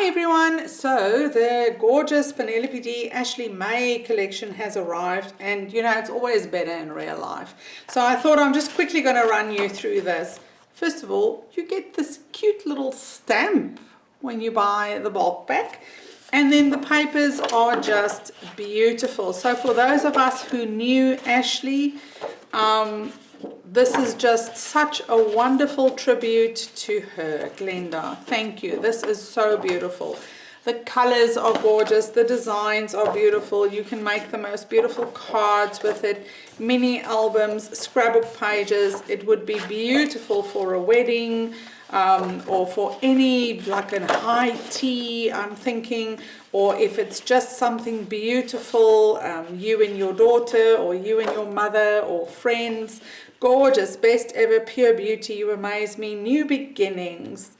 Hi everyone, so the gorgeous Penelope D Ashley May collection has arrived, and you know it's always better in real life. So I thought I'm just quickly going to run you through this. First of all, you get this cute little stamp when you buy the bulk pack, and then the papers are just beautiful. So for those of us who knew Ashley, this is just such a wonderful tribute to her. Glenda, thank you. This is so beautiful. The colors are gorgeous. The designs are beautiful. You can make the most beautiful cards with it. Mini albums, scrapbook pages. It would be beautiful for a wedding or for any, like a high tea, I'm thinking, or if it's just something beautiful, you and your daughter or you and your mother or friends. Gorgeous, best ever, pure beauty, you amaze me, new beginnings.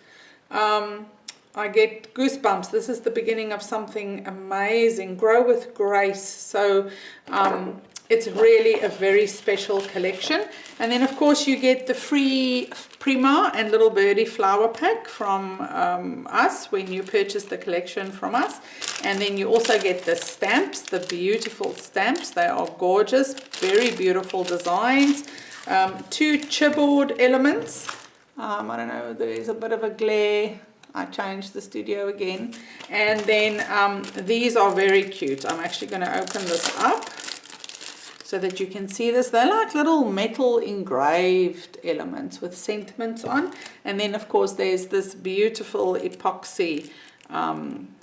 I get goosebumps. This is the beginning of something amazing. Grow with grace. So it's really a very special collection. And then of course you get the free Prima and Little Birdie flower pack from us when you purchase the collection from us. And then you also get the stamps, the beautiful stamps. They are gorgeous, very beautiful designs. Two chipboard elements. I don't know, there is a bit of a glare. I changed the studio again. And then these are very cute. I'm actually going to open this up so that you can see this. They're like little metal engraved elements with sentiments on. And then of course there's this beautiful epoxy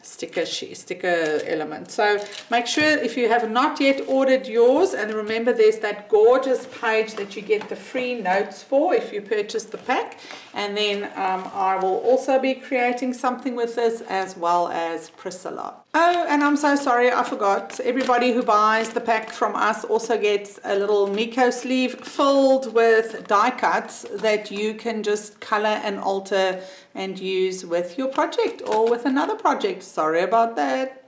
sticker element. So make sure if you have not yet ordered yours, and remember there's that gorgeous page that you get the free notes for if you purchase the pack. And then I will also be creating something with this, as well as Priscilla. Oh, and I'm so sorry, I forgot. Everybody who buys the pack from us also gets a little Miko sleeve filled with die cuts that you can just color and alter and use with your project or with another project. Sorry about that.